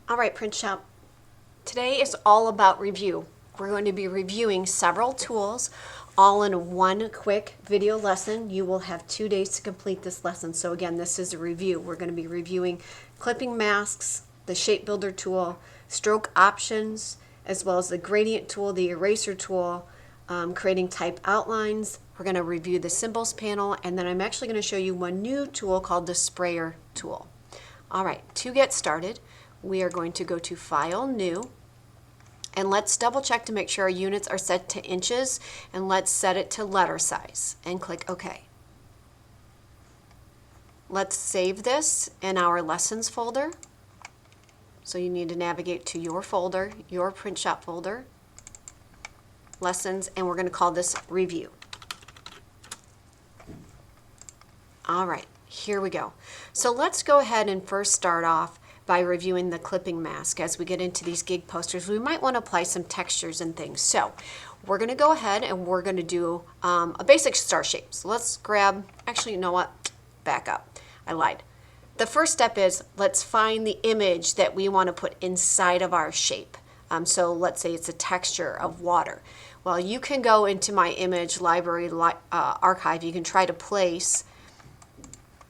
All right, Print Shop. Today is all about review. We're going to be reviewing several tools all in one quick video lesson. You will have 2 days to complete this lesson. So again, this is a review. We're going to be reviewing clipping masks, the shape builder tool, stroke options, as well as the gradient tool, the eraser tool, creating type outlines. We're going to review the symbols panel, and then I'm actually going to show you one new tool called the sprayer tool. All right, to get started, we are going to go to File, New, and let's double check to make sure our units are set to inches, and let's set it to letter size, and click OK. Let's save this in our Lessons folder. So you need to navigate to your folder, your Print Shop folder, Lessons, and we're going to call this Review. All right, here we go. So let's go ahead and first start off by reviewing the clipping mask. As we get into these gig posters, we might want to apply some textures and things. So we're going to go ahead and we're going to do a basic star shape. So let's grab, actually, you know what? Back up. I lied. The first step is let's find the image that we want to put inside of our shape. So let's say it's a texture of water. Well, you can go into my image library archive. You can try to place.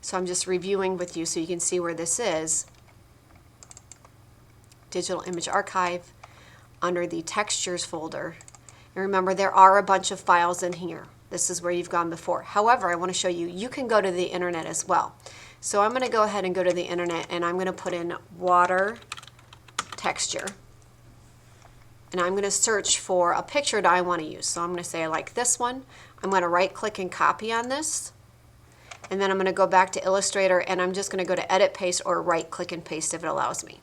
So I'm just reviewing with you so you can see where this is. Digital Image Archive under the Textures folder. And remember, there are a bunch of files in here. This is where you've gone before. However, I want to show you, you can go to the internet as well. So I'm going to go ahead and go to the internet, and I'm going to put in water texture. And I'm going to search for a picture that I want to use. So I'm going to say I like this one. I'm going to right click and copy on this. And then I'm going to go back to Illustrator, and I'm just going to go to Edit, Paste, or right click and paste if it allows me.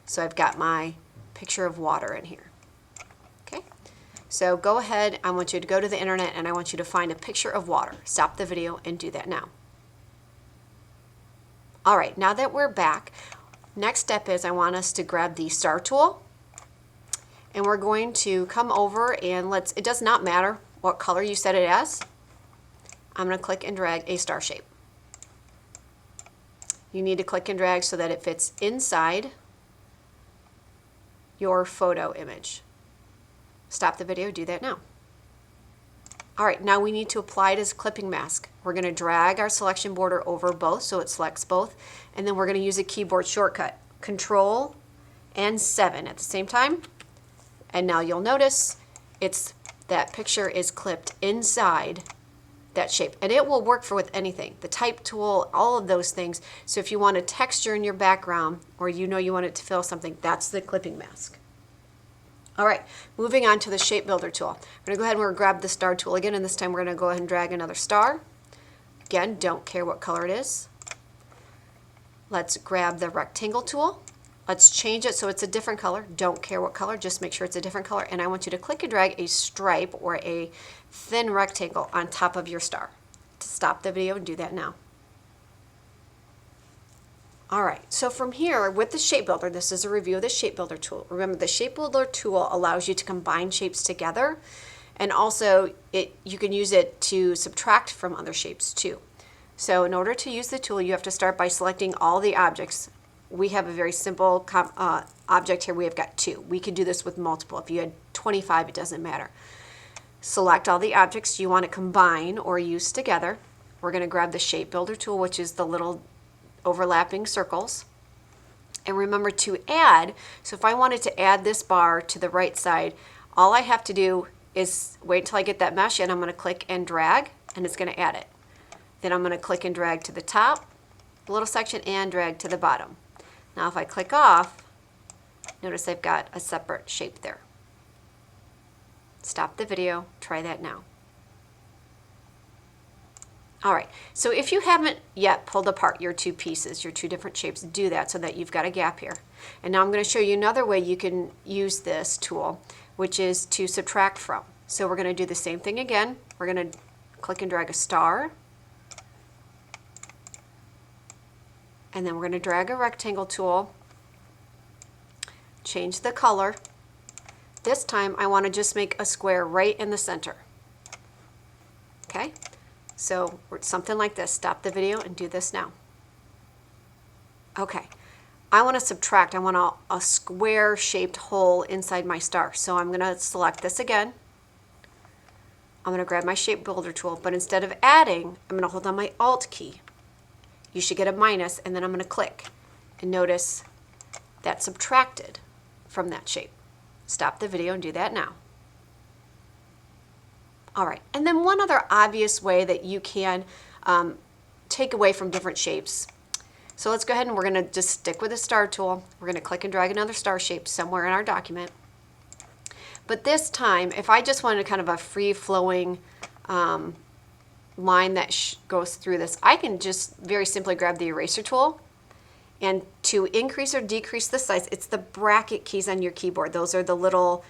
So I've got my picture of water in here. Okay, so go ahead. I want you to go to the internet, and I want you to find a picture of water. Stop the video and do that now. All right, now that we're back, next step is I want us to grab the star tool, and we're going to come over and it does not matter what color you set it as. I'm going to click and drag a star shape. You need to click and drag so that it fits inside your photo image. Stop the video, do that now. All right, now we need to apply it as a clipping mask. We're going to drag our selection border over both so it selects both, and then we're going to use a keyboard shortcut, Control and 7 at the same time. And now you'll notice that picture is clipped inside that shape, and it will work with anything, the type tool, all of those things. So if you want a texture in your background, or you know you want it to fill something, that's the clipping mask. All right, moving on to the shape builder tool. We're going to go ahead and we're going to grab the star tool again, and this time we're going to go ahead and drag another star. Again, don't care what color it is. Let's grab the rectangle tool. Let's change it so it's a different color. Don't care what color, just make sure it's a different color. And I want you to click and drag a stripe or a thin rectangle on top of your star. To stop the video and do that now. All right, so from here with the shape builder, this is a review of the shape builder tool. Remember, the shape builder tool allows you to combine shapes together, and also you can use it to subtract from other shapes too. So in order to use the tool, you have to start by selecting all the objects. We have a very simple object here. We have got 2. We could do this with multiple. If you had 25, it doesn't matter. Select all the objects you want to combine or use together. We're going to grab the shape builder tool, which is the little overlapping circles. And remember to add, so if I wanted to add this bar to the right side, all I have to do is wait until I get that mesh, and I'm going to click and drag, and it's going to add it. Then I'm going to click and drag to the top, little section, and drag to the bottom. Now if I click off, notice I've got a separate shape there. Stop the video, try that now. All right, so if you haven't yet pulled apart your 2 pieces, your 2 different shapes, do that so that you've got a gap here. And now I'm going to show you another way you can use this tool, which is to subtract from. So we're going to do the same thing again. We're going to click and drag a star. And then we're going to drag a rectangle tool, change the color. This time I want to just make a square right in the center. Okay, so something like this. Stop the video and do this now. Okay, I want to subtract. I want a square shaped hole inside my star. So I'm going to select this again. I'm going to grab my shape builder tool, but instead of adding, I'm going to hold down my Alt key. You should get a minus, and then I'm going to click. And notice that subtracted from that shape. Stop the video and do that now. All right, and then one other obvious way that you can take away from different shapes. So let's go ahead and we're going to just stick with the star tool. We're going to click and drag another star shape somewhere in our document. But this time, if I just wanted kind of a free-flowing line that goes through this, I can just very simply grab the eraser tool. And to increase or decrease the size, it's the bracket keys on your keyboard. Those are the little,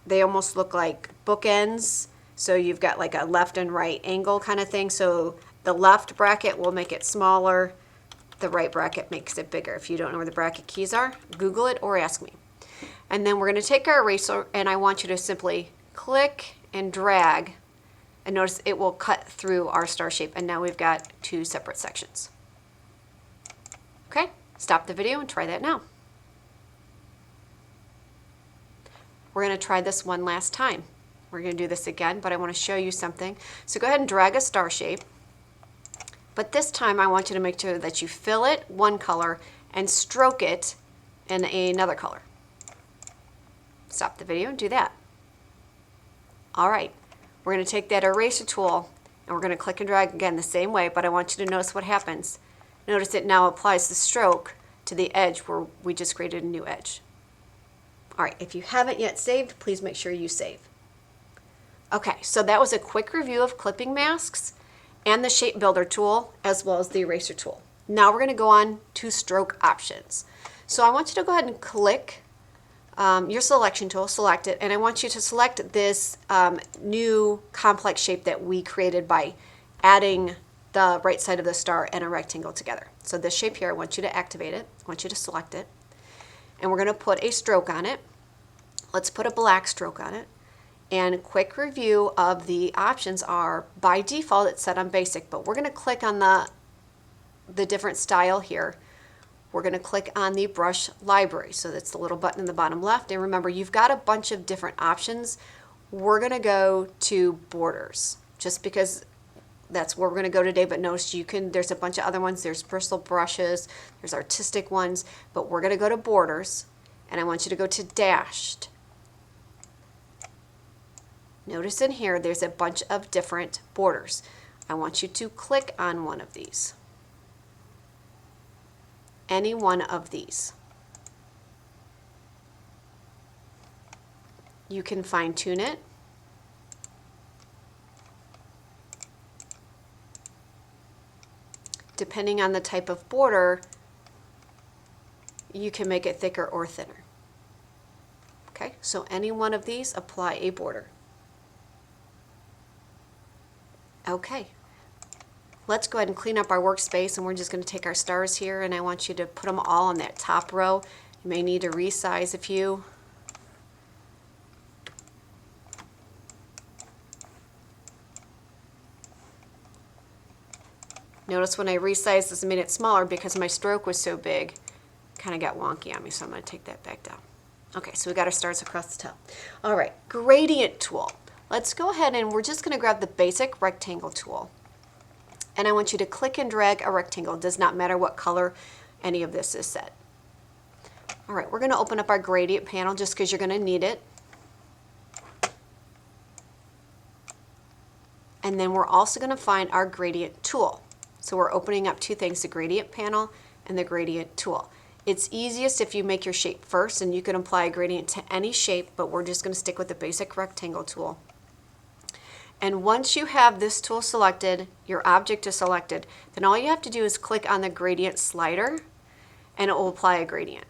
they almost look like bookends. So you've got like a left and right angle kind of thing. So the left bracket will make it smaller. The right bracket makes it bigger. If you don't know where the bracket keys are, Google it or ask me. And then we're going to take our eraser, and I want you to simply click and drag. And notice it will cut through our star shape. And now we've got two separate sections. Okay, stop the video and try that now. We're going to try this one last time. We're going to do this again, but I want to show you something. So go ahead and drag a star shape. But this time I want you to make sure that you fill it one color and stroke it in another color. Stop the video and do that. All right, we're going to take that eraser tool and we're going to click and drag again the same way, but I want you to notice what happens. Notice it now applies the stroke to the edge where we just created a new edge. All right, if you haven't yet saved, please make sure you save. Okay, so that was a quick review of clipping masks and the shape builder tool as well as the eraser tool. Now we're going to go on to stroke options. So I want you to go ahead and click your selection tool, select it, and I want you to select this new complex shape that we created by adding the right side of the star and a rectangle together. So this shape here, I want you to activate it. I want you to select it. And we're going to put a stroke on it. Let's put a black stroke on it. And quick review of the options are, by default, it's set on basic, but we're going to click on the different style here. We're going to click on the brush library. So that's the little button in the bottom left. And remember, you've got a bunch of different options. We're going to go to borders just because that's where we're going to go today, but notice there's a bunch of other ones. There's bristle brushes, there's artistic ones, but we're going to go to borders, and I want you to go to dashed. Notice in here there's a bunch of different borders. I want you to click on one of these. Any one of these. You can fine-tune it. Depending on the type of border, you can make it thicker or thinner. Okay, so any one of these, apply a border. Okay, let's go ahead and clean up our workspace, and we're just going to take our stars here, and I want you to put them all on that top row. You may need to resize a few. Notice when I resized this, I made it smaller because my stroke was so big. Kind of got wonky on me, so I'm going to take that back down. Okay, so we got our stars across the top. All right, gradient tool. Let's go ahead and we're just going to grab the basic rectangle tool. And I want you to click and drag a rectangle. It does not matter what color any of this is set. All right, we're going to open up our gradient panel just because you're going to need it. And then we're also going to find our gradient tool. So we're opening up two things, the gradient panel and the gradient tool. It's easiest if you make your shape first, and you can apply a gradient to any shape, but we're just going to stick with the basic rectangle tool. And once you have this tool selected, your object is selected, then all you have to do is click on the gradient slider and it will apply a gradient.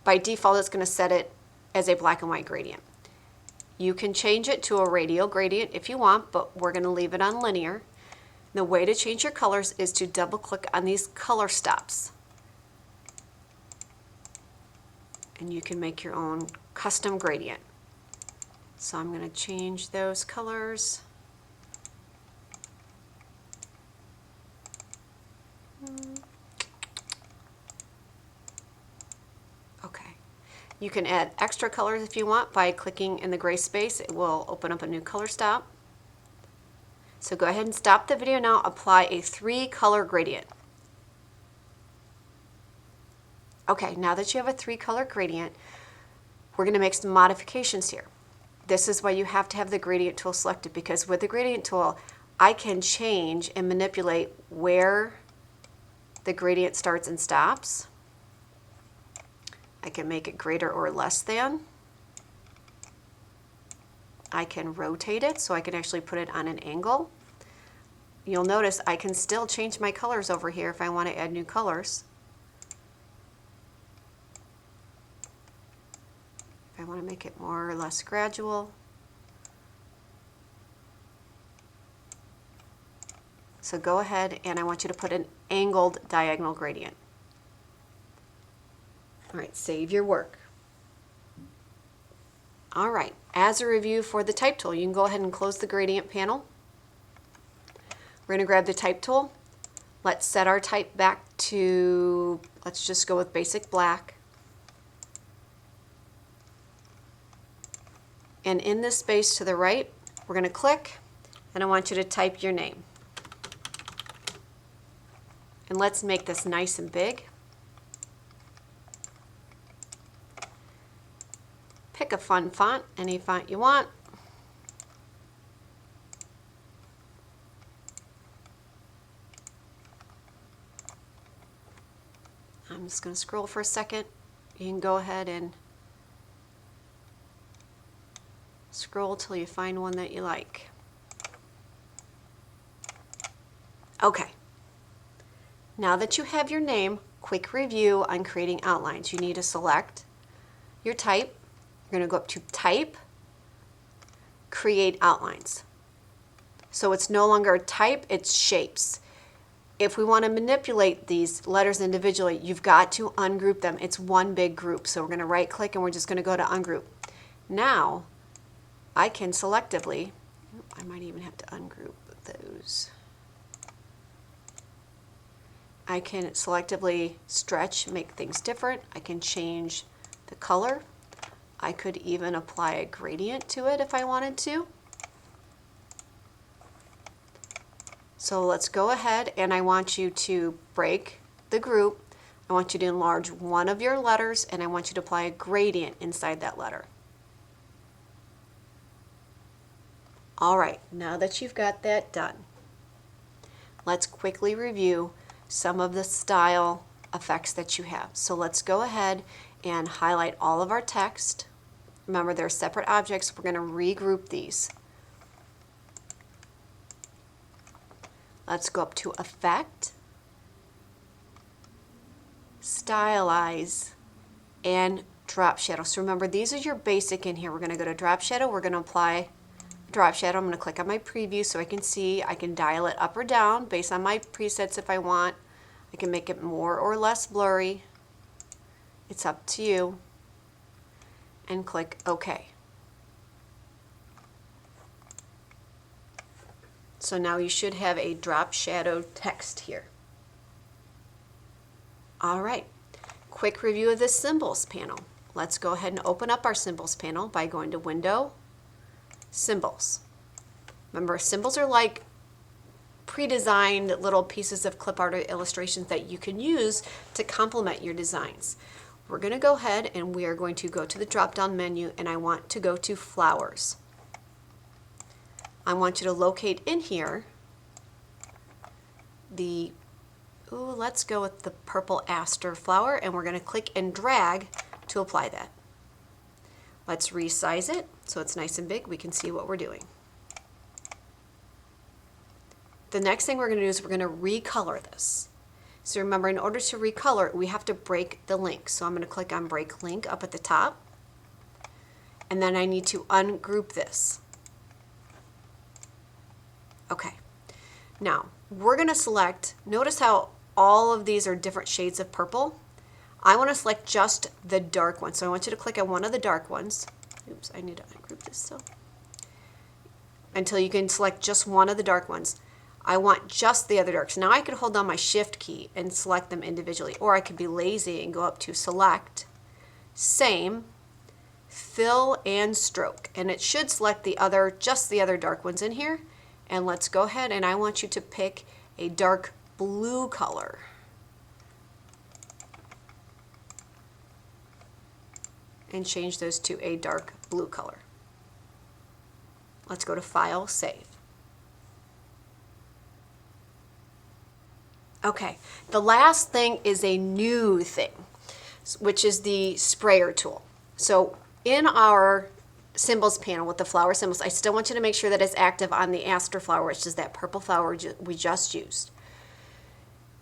By default, it's going to set it as a black and white gradient. You can change it to a radial gradient if you want, but we're going to leave it on linear. The way to change your colors is to double click on these color stops. And you can make your own custom gradient. So I'm going to change those colors. You can add extra colors if you want by clicking in the gray space. It will open up a new color stop. So go ahead and stop the video now. Apply a 3-color gradient. Okay, now that you have a 3-color gradient, we're going to make some modifications here. This is why you have to have the gradient tool selected, because with the gradient tool, I can change and manipulate where the gradient starts and stops. I can make it greater or less than. I can rotate it so I can actually put it on an angle. You'll notice I can still change my colors over here if I want to add new colors. If I want to make it more or less gradual. So go ahead and I want you to put an angled diagonal gradient. All right, save your work. All right, as a review for the type tool, you can go ahead and close the gradient panel. We're going to grab the type tool. Let's set our type back to, let's just go with basic black. And in this space to the right, we're going to click, and I want you to type your name. And let's make this nice and big. Pick a fun font, any font you want. I'm just going to scroll for a second. You can go ahead and scroll till you find one that you like. Okay. Now that you have your name, quick review on creating outlines. You need to select your type. You're going to go up to Type, Create Outlines. So it's no longer type, it's shapes. If we want to manipulate these letters individually, you've got to ungroup them. It's one big group. So we're going to right click and we're just going to go to Ungroup. Now, I can selectively, I might even have to ungroup those. I can selectively stretch, make things different. I can change the color. I could even apply a gradient to it if I wanted to. So let's go ahead and I want you to break the group. I want you to enlarge one of your letters and I want you to apply a gradient inside that letter. All right, now that you've got that done, let's quickly review some of the style effects that you have. So let's go ahead and highlight all of our text. Remember, they're separate objects. We're going to regroup these. Let's go up to Effect, Stylize, and Drop Shadow. So remember, these are your basic in here. We're going to go to Drop Shadow. We're going to apply Drop Shadow. I'm going to click on my preview so I can see. I can dial it up or down based on my presets if I want. I can make it more or less blurry. It's up to you. And click OK. So now you should have a drop shadow text here. All right, quick review of the Symbols panel. Let's go ahead and open up our Symbols panel by going to Window, Symbols. Remember, symbols are like pre-designed little pieces of clip art or illustrations that you can use to complement your designs. We're going to go ahead and we are going to go to the drop-down menu and I want to go to Flowers. I want you to locate in here the, let's go with the purple aster flower and we're going to click and drag to apply that. Let's resize it so it's nice and big. We can see what we're doing. The next thing we're going to do is we're going to recolor this. So remember, in order to recolor, we have to break the link. So I'm going to click on Break Link up at the top. And then I need to ungroup this. Okay. Now, we're going to select, notice how all of these are different shades of purple. I want to select just the dark one. So I want you to click on one of the dark ones. Oops, I need to ungroup this still. Until you can select just one of the dark ones. I want just the other darks. Now I could hold down my Shift key and select them individually, or I could be lazy and go up to Select, same, fill and stroke. And it should select the other, just the other dark ones in here. And let's go ahead, and I want you to pick a dark blue color. And change those to a dark blue color. Let's go to File, Save. Okay, the last thing is a new thing, which is the sprayer tool. So in our symbols panel with the flower symbols, I still want you to make sure that it's active on the aster flower, which is that purple flower we just used.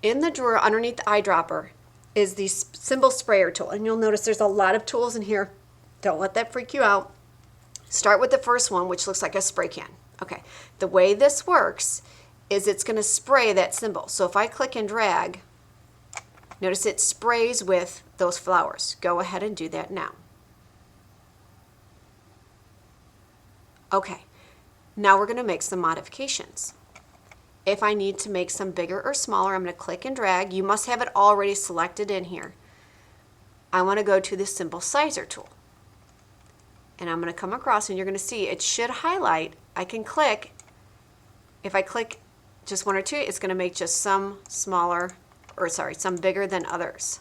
In the drawer underneath the eyedropper is the symbol sprayer tool, and you'll notice there's a lot of tools in here. Don't let that freak you out. Start with the first one, which looks like a spray can. Okay, the way this works is it's going to spray that symbol. So if I click and drag, notice it sprays with those flowers. Go ahead and do that now. Okay, now we're going to make some modifications. If I need to make some bigger or smaller, I'm going to click and drag. You must have it already selected in here. I want to go to the symbol sizer tool. And I'm going to come across, and you're going to see it should highlight. I can click. If I click just one or two, it's going to make just some smaller, or sorry, some bigger than others.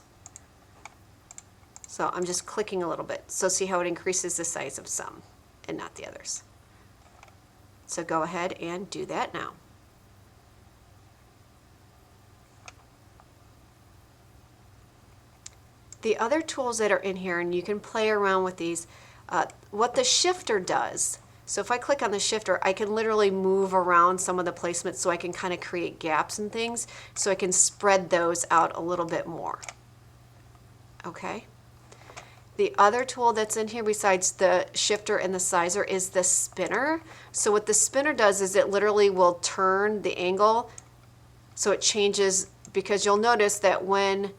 So I'm just clicking a little bit. So see how it increases the size of some and not the others. So go ahead and do that now. The other tools that are in here, and you can play around with these, what the shifter does. So if I click on the shifter, I can literally move around some of the placements so I can kind of create gaps and things, so I can spread those out a little bit more. Okay. The other tool that's in here besides the shifter and the sizer is the spinner. So what the spinner does is it literally will turn the angle so it changes, because you'll notice that when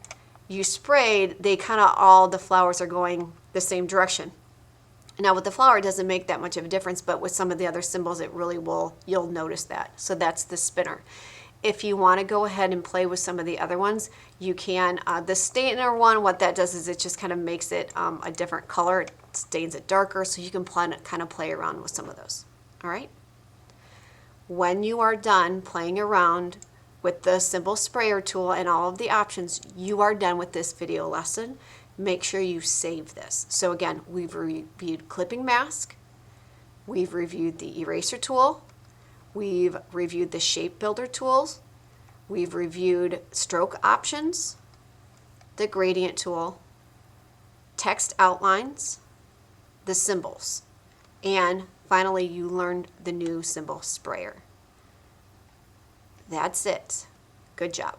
you sprayed, they kind of all the flowers are going the same direction. Now with the flower, it doesn't make that much of a difference, but with some of the other symbols, it really will, you'll notice that. So that's the spinner. If you want to go ahead and play with some of the other ones, you can. The stainer one, what that does is it just kind of makes it a different color. It stains it darker, so you can kind of play around with some of those. All right? When you are done playing around with the symbol sprayer tool and all of the options, you are done with this video lesson. Make sure you save this. So again, we've reviewed clipping mask, we've reviewed the eraser tool, we've reviewed the shape builder tools, we've reviewed stroke options, the gradient tool, text outlines, the symbols, and finally you learned the new symbol sprayer. That's it. Good job.